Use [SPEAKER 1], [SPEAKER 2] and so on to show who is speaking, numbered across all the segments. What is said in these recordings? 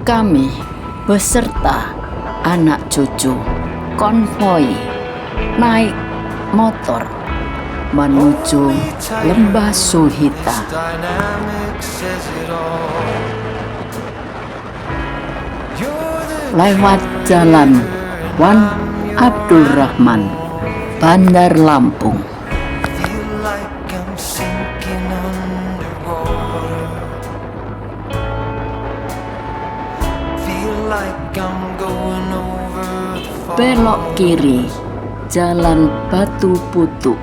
[SPEAKER 1] Kami beserta anak cucu konvoi naik motor menuju Lembah Suhita. Lewat jalan Wan Abdurrahman, Bandar Lampung. Belok kiri, Jalan Batu Putu.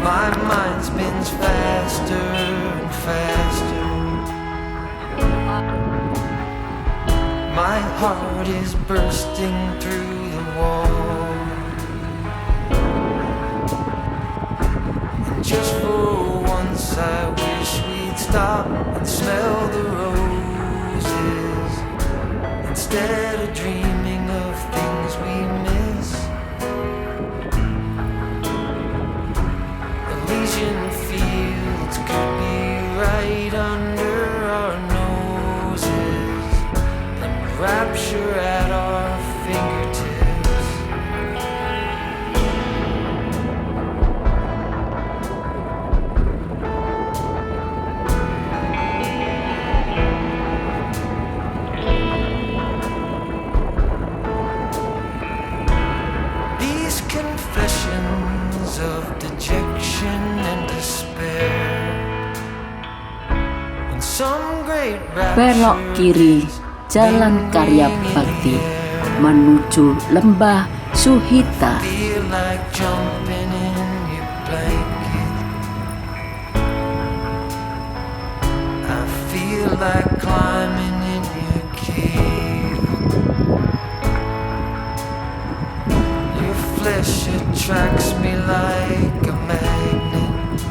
[SPEAKER 2] My mind spins faster and faster. My heart is bursting through the wall. And just for once I wish we'd stop and smell the roses, instead of dreaming of things we miss. Elysian fields could be right under our noses, and rapture at our fingertips. These confessions of dejection and despair, when some great
[SPEAKER 1] Belok kiri, Jalan Karya Bakti menuju Lembah Suhita.
[SPEAKER 2] feel like jumping in your blanket. I feel like climbing in your cave. Your flesh attracts me like a magnet.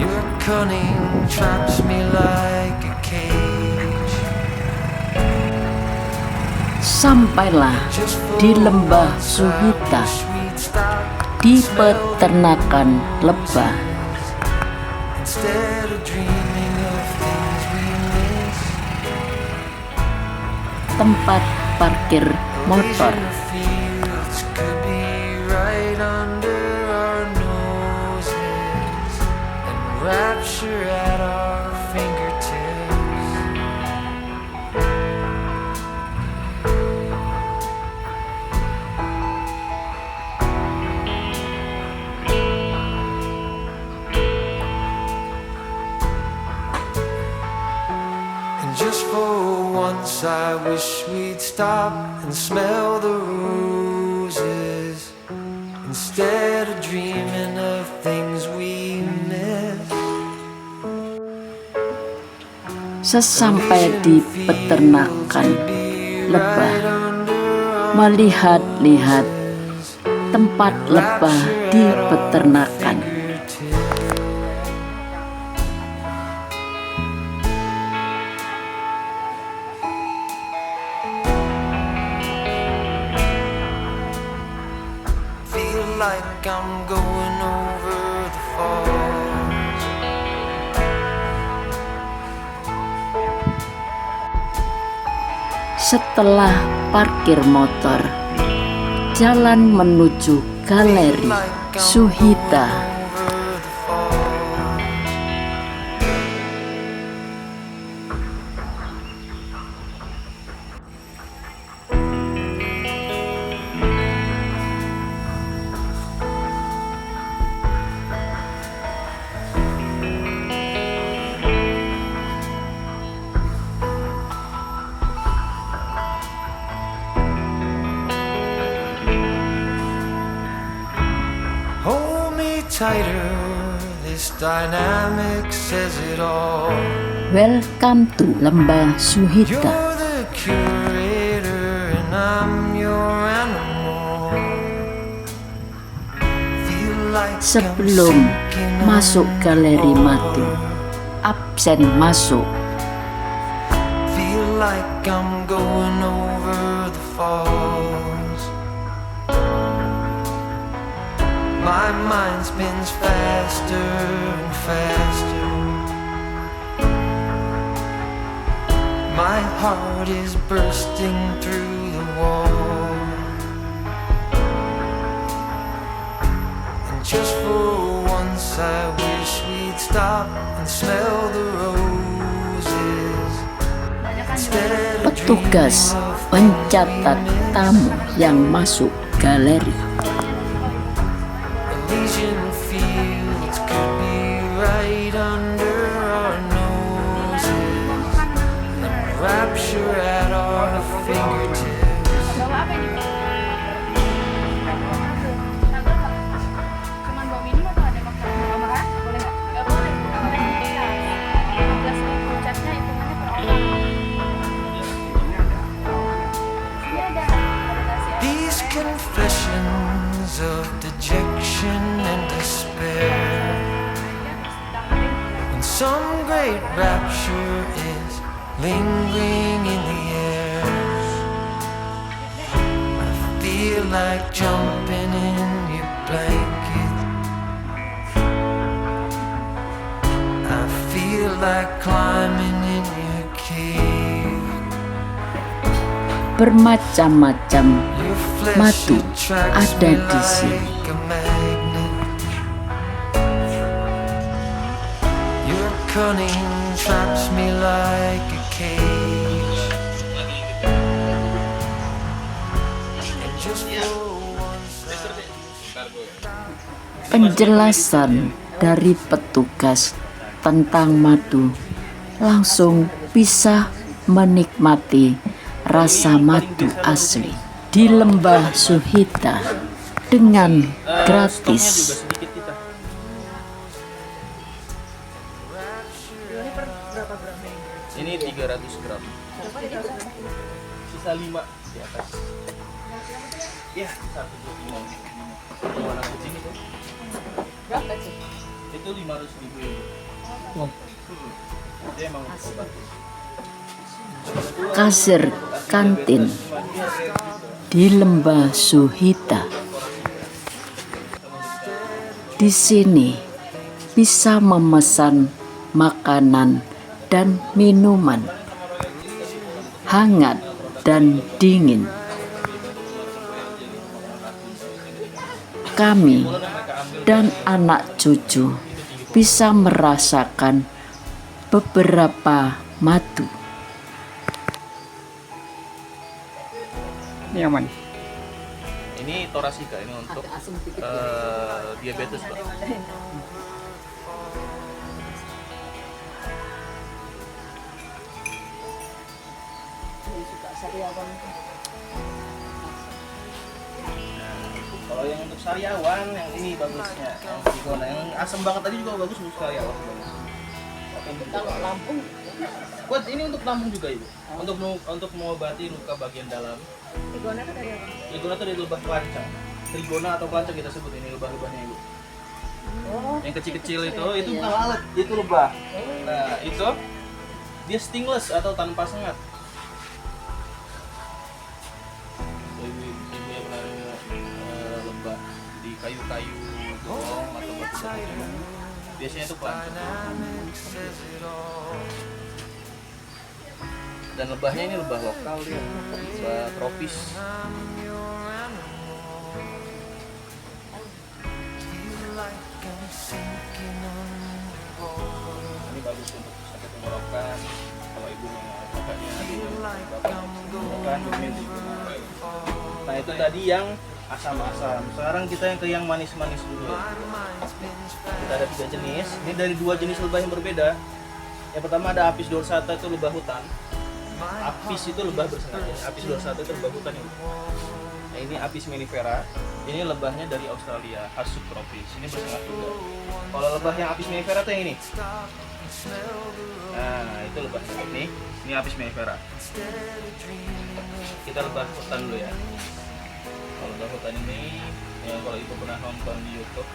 [SPEAKER 2] Your cunning traps me like a cage.
[SPEAKER 1] Sampailah di Lembah Suhita,
[SPEAKER 2] Sweet stop.
[SPEAKER 1] di peternakan lebah.
[SPEAKER 2] Instead of dreaming of things we miss,
[SPEAKER 1] Tempat parkir motor.
[SPEAKER 2] Elysian fields could be right under our noses, and rapture at our fingertips. And just for once I wish we'd stop and smell the roses, instead of dreaming of things we miss.
[SPEAKER 1] Sesampai di peternakan lebah, melihat-lihat tempat lebah di peternakan.
[SPEAKER 2] Feel like I'm going over the falls.
[SPEAKER 1] Setelah parkir motor, jalan menuju Galeri Suhita.
[SPEAKER 2] Over the falls. Hold me tighter, this dynamic says it all.
[SPEAKER 1] Welcome to Lembah Suhita.
[SPEAKER 2] You're the curator and I'm your animal. Feel like I'm
[SPEAKER 1] Sebelum
[SPEAKER 2] sinking
[SPEAKER 1] masuk Galeri Matu,
[SPEAKER 2] underwater.
[SPEAKER 1] absen masuk.
[SPEAKER 2] Feel like I'm going over the falls. My mind spins faster and faster. My heart is bursting through the wall. And just for once I wish we'd stop and smell the roses instead of
[SPEAKER 1] Petugas
[SPEAKER 2] dreaming of
[SPEAKER 1] mencatat tamu yang masuk galeri.
[SPEAKER 2] Elysian fields could be right under our noses, and rapture at our fingertips.
[SPEAKER 3] Bawa apa ini? Cuman bawa minum atau ada makanan? Bawa makan? Boleh nggak? Nggak boleh. Nggak boleh. 15.000 catnya hitungannya per orang. Ini ada nasi.
[SPEAKER 2] These confessions of dejection and despair, when some great rapture is lingering in the air, I feel like jumping in your blanket. I feel like climbing in your cave.
[SPEAKER 1] Bermacam-macam
[SPEAKER 2] Your flesh
[SPEAKER 1] madu
[SPEAKER 2] attracts
[SPEAKER 1] ada
[SPEAKER 2] me
[SPEAKER 1] di sini.
[SPEAKER 2] like a magnet. Your cunning traps me like a cage. And just for once
[SPEAKER 1] Penjelasan dari petugas tentang madu langsung bisa menikmati rasa madu asli di Lembah Suhita dengan gratis.
[SPEAKER 4] Ini 300 gram. Sisa 5 di atas. Ya, 175. Warna kucing itu.
[SPEAKER 3] Berapa sih?
[SPEAKER 4] Itu 500.000 ini. Dia emang obat.
[SPEAKER 1] Kasir kantin di Lembah Suhita. Di sini bisa memesan makanan dan minuman hangat dan dingin. Kami dan anak cucu bisa merasakan beberapa madu.
[SPEAKER 5] Ini yang mana?
[SPEAKER 4] Ini Torasika, ini untuk diabetes, Pak. Kalau yang untuk sariawan, yang ini bagusnya, yang Trigona. Yang asam banget tadi juga bagus untuk sariawan. Kalau Lampung, buat ini untuk Lampung juga, Ibu. Untuk mengobati luka bagian dalam.
[SPEAKER 3] Trigona itu dari apa?
[SPEAKER 4] Trigona itu dari lebah kelancang. Trigona atau kelancang kita sebut ini lebah-lebahnya, Ibu.
[SPEAKER 3] Oh,
[SPEAKER 4] Yang kecil-kecil itu bukan lalat, itu lebah. Nah, itu dia stingless atau tanpa sengat. Ibu yang pernah lebah di kayu-kayu gong atau batu-batu, biasanya itu kelancang. Dan lebahnya ini lebah lokal dia, lebah tropis. Ini bagus untuk sakit tenggorokan. Kalau ibunya kakaknya tenggorokan, nah itu tadi yang asam-asam. Sekarang kita yang ke yang manis-manis dulu ya. Kita ada 3 jenis. Ini dari 2 jenis lebah yang berbeda. Yang pertama ada Apis dorsata, itu lebah hutan. Apis itu lebah bersengat. Apis dorsata itu lebah hutan ini. Nah, ini Apis mellifera. Ini lebahnya dari Australia, khas subtropis. Ini bersengat juga. Kalau lebah yang Apis mellifera itu yang ini. Nah, itu lebahnya ini. Ini Apis mellifera. Kita lebah hutan dulu ya. Kalau lebah hutan ini, ya kalau ibu pernah nonton di YouTube,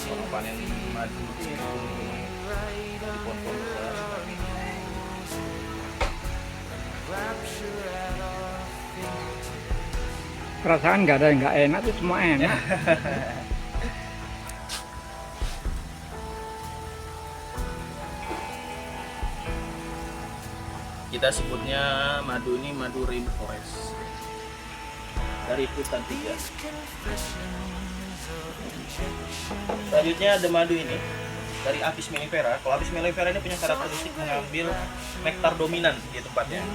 [SPEAKER 4] orang panen madu itu di pohon-pohon besar.
[SPEAKER 5] Perasaan nggak ada yang nggak enak, itu semua enak.
[SPEAKER 4] Kita kita sebutnya madu ini madu rainforest dari hutan 3. Selanjutnya ada madu ini dari Apis mellifera. Kalau Apis mellifera ini punya karakteristik mengambil nektar dominan di tempatnya.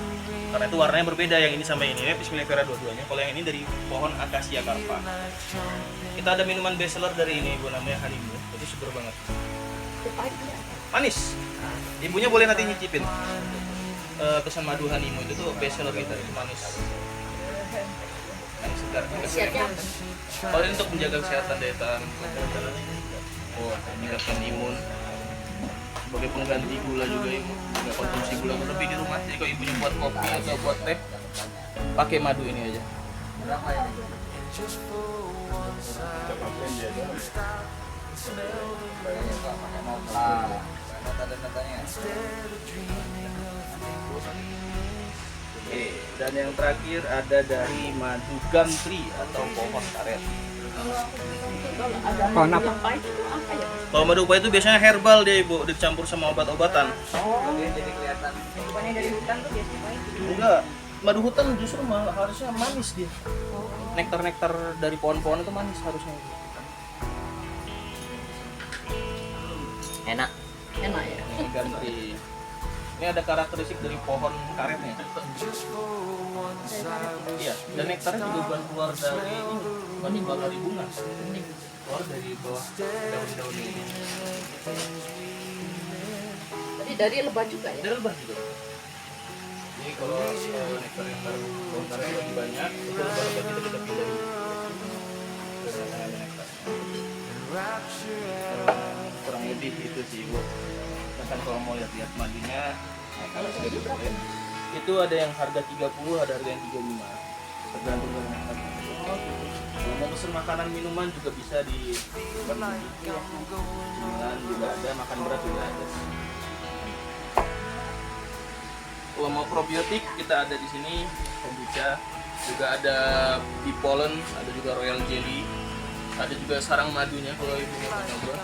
[SPEAKER 4] Karena itu warnanya berbeda yang ini sama ini. Ini Apis mellifera dua-duanya. Kalau yang ini dari pohon Acacia carpa. Kita ada minuman best seller dari ini, Bu, namanya Honeymoon. Itu seger banget. Manis. Ibunya boleh nanti nyicipin. Kesan madu Honeymoon itu tuh best seller kita, itu manis. Manis segar. Kalau ini untuk menjaga kesehatan daya tahan. Meningkatkan imun. Sebagai pengganti gula juga ibu. Nggak konsumsi gula berlebih di rumah. Jadi kalau ibunya buat kopi atau buat teh, pakai madu ini aja. Oke, dan yang terakhir ada dari madu gum tree atau pohon karet.
[SPEAKER 5] Pohon apa?
[SPEAKER 4] Kalau madu upah itu biasanya herbal dia ibu, dicampur sama obat-obatan.
[SPEAKER 3] Bukannya dari hutan tuh biasanya pahit.
[SPEAKER 4] Enggak, madu hutan justru malah harusnya manis dia. Nektar-nektar dari pohon-pohon itu manis harusnya.
[SPEAKER 1] Enak ya.
[SPEAKER 4] Ini ganti. Ini ada karakteristik dari pohon karetnya. Iya, dan nektarnya juga bukan keluar dari ini, bukan keluar dari bunga. Ini keluar dari bawah daun-daun ini.
[SPEAKER 3] Tadi dari lebah juga ya?
[SPEAKER 4] Dari lebah juga. Jadi kalau nektar yang baru pohon karet lebih banyak, itu lebah-lebah kita pilih. Kurang lebih itu sih Bu. Bahkan kalau mau lihat madunya, itu ada yang harga 30, ada harga yang 35. Tergantung dengan harga. Kalau mau pesen makanan minuman juga bisa di Milan juga ada, makan berat juga ada. Kalau mau probiotik kita ada di sini, kombucha, juga ada bee pollen, ada juga royal jelly, ada juga sarang madunya kalau ibu mau coba.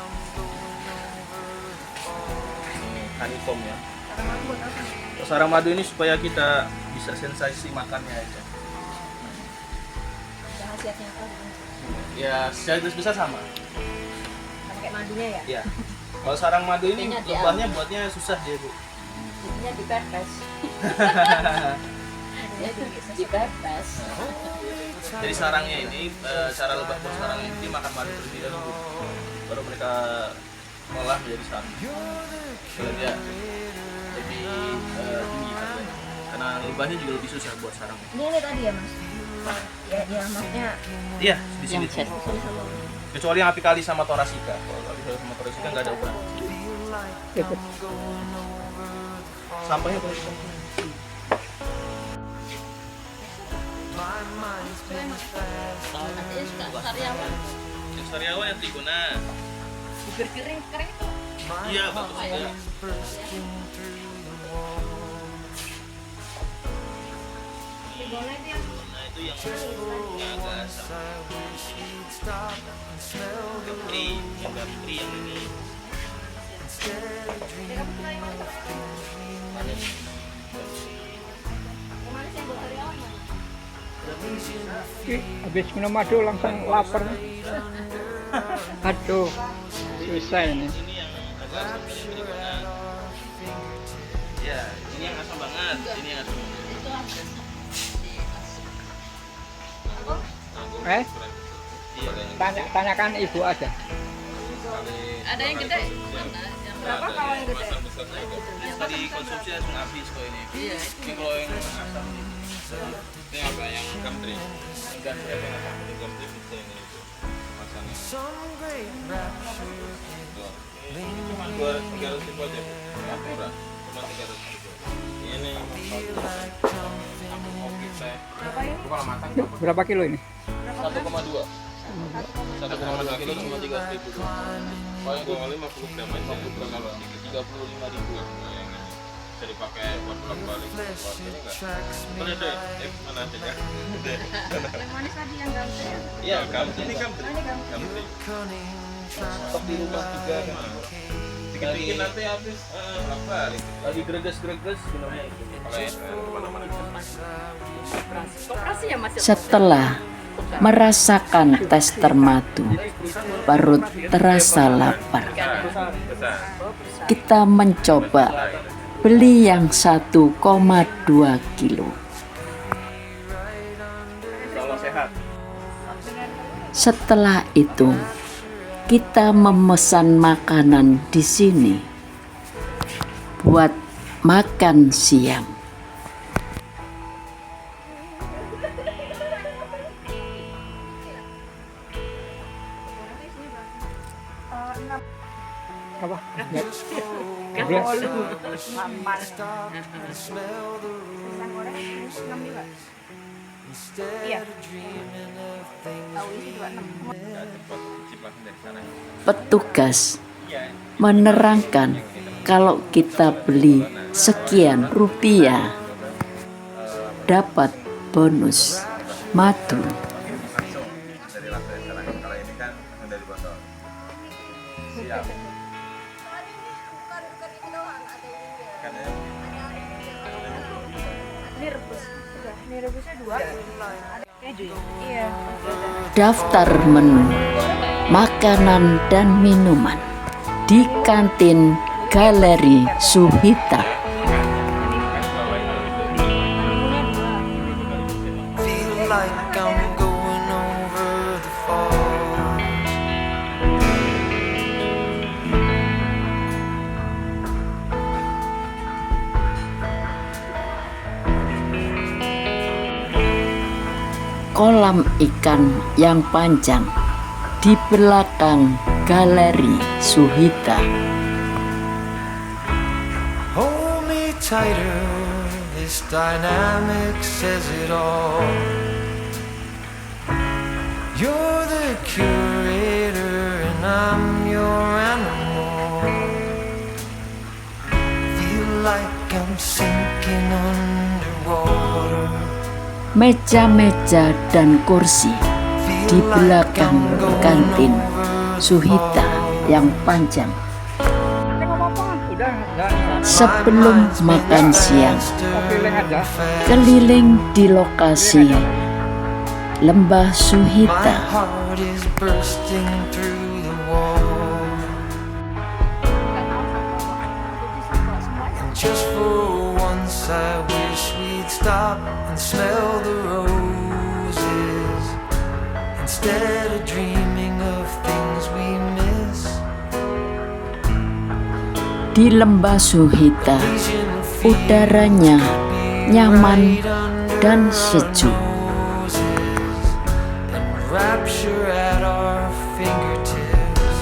[SPEAKER 4] Ini honeycomb ya. Sarang madu ini supaya kita bisa sensasi makannya aja.
[SPEAKER 3] Khasiatnya apa?
[SPEAKER 4] Ya secara garis besar sama.
[SPEAKER 3] Sama kayak madunya ya?
[SPEAKER 4] Ya. Kalau sarang madu ini
[SPEAKER 3] Intinya dia
[SPEAKER 4] lebahnya buatnya susah dia Bu.
[SPEAKER 3] Jadinya dipepes. Dipepes.
[SPEAKER 4] Jadi sarangnya ini cara lebah buat sarangnya ini makan madu terlebih dahulu. Baru mereka olah menjadi sarang. Kalau dia lebih tinggi harganya. Karena lebahnya juga lebih susah buat sarangnya.
[SPEAKER 3] Ini tadi ya Mas? Ya maksudnya
[SPEAKER 4] Iya, di sini. Kecuali yang apikali sama thoracea. Kalau apikali sama thoracea nggak ada ukuran.
[SPEAKER 5] Ikut.
[SPEAKER 4] Sampahnya boleh.
[SPEAKER 3] artinya suka karyawan.
[SPEAKER 4] Yang sariawan yang trigona.
[SPEAKER 3] Bibir kering itu.
[SPEAKER 4] Iya, bagus
[SPEAKER 3] ya.
[SPEAKER 4] juga.
[SPEAKER 3] Trigona itu yang
[SPEAKER 4] Nah, itu yang agak asam. Gempri, yang gempri yang ini.
[SPEAKER 3] kamu suka yang mana?
[SPEAKER 4] Manis.
[SPEAKER 3] Yang manis yang buat karyawan mana?
[SPEAKER 5] Habis minum madu langsung lapar. Aduh, susah ini.
[SPEAKER 4] Ini yang agak asam, ini trigona. Ya, ini yang asam banget. Ini yang asam banget.
[SPEAKER 3] Itu apa?
[SPEAKER 5] Eh,
[SPEAKER 4] Iya, kayaknya.
[SPEAKER 5] tanyakan ibu aja.
[SPEAKER 3] Ada yang gede mana? Yang berapa kalau yang gede?
[SPEAKER 4] Yang tadi konsumsi langsung habis kok ini.
[SPEAKER 3] Iya.
[SPEAKER 4] Ini kalau yang asam ini apa yang gumtree? Yang gumtree apa yang asam? Ini gumtree bisa ini itu masanya. Ini cuma 300 ribu aja, nggak murah, cuma 300 ribu. Ini kopi teh.
[SPEAKER 3] Berapa ini?
[SPEAKER 4] Kalau matang
[SPEAKER 5] Berapa kilo ini?
[SPEAKER 4] 1,2. 1,2 kilo cuma 300 ribu. Kalau yang 50 gram aja, 50 gram kalau 35 ribu. Yang ini bisa dipakai buat bolak-balik. Ini enggak. Boleh deh, mana aja ya?
[SPEAKER 3] Yang manis tadi yang ganteng.
[SPEAKER 4] Iya, gumtree ini gumtree.
[SPEAKER 3] Ini ganteng.
[SPEAKER 4] Gumtree. Stok di rumah juga. 3
[SPEAKER 6] dikit-dikit nanti habis balik.
[SPEAKER 4] Lagi greges-greges sebenarnya.
[SPEAKER 3] Koperasi ya Mas.
[SPEAKER 1] Setelah merasakan tester madu, perut terasa lapar. Kita mencoba beli yang 1,2 kilo.
[SPEAKER 4] Kalau sehat.
[SPEAKER 1] Setelah itu, kita memesan makanan di sini buat makan siang.
[SPEAKER 5] Apa?
[SPEAKER 3] Iya. Tahu isi 26.
[SPEAKER 1] Petugas menerangkan kalau kita beli sekian rupiah dapat bonus madu.
[SPEAKER 6] Dari langsung sekarang. Kalau ini kan dari botol. Siap. Kan ya.
[SPEAKER 3] Ini rebus. Udah, ini rebusnya 2. Keju ya? Iya.
[SPEAKER 1] Daftar menu makanan dan minuman di kantin Galeri Suhita.
[SPEAKER 2] Feel like I'm going over the falls.
[SPEAKER 1] Kolam ikan yang panjang di belakang Galeri Suhita.
[SPEAKER 2] Hold me tighter, this dynamic says it all. You're the curator and I'm your animal. Feel like I'm sinking underwater.
[SPEAKER 1] Meja-meja dan kursi di belakang kantin Suhita yang panjang.
[SPEAKER 5] Udah,
[SPEAKER 1] Sebelum makan siang,
[SPEAKER 5] pilih aja.
[SPEAKER 1] keliling di lokasi Lembah
[SPEAKER 2] My
[SPEAKER 1] Suhita.
[SPEAKER 2] heart is bursting through the wall. And just for once I wish we'd stop and smell the roses instead of dreaming of things we miss.
[SPEAKER 1] Di Lembah Suhita,
[SPEAKER 2] Asian
[SPEAKER 1] udaranya nyaman dan sejuk.
[SPEAKER 2] and rapture at our fingertips.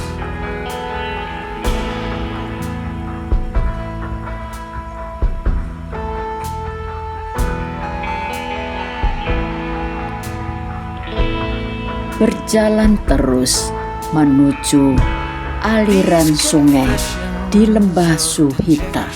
[SPEAKER 1] Berjalan terus menuju aliran sungai di Lembah Suhita.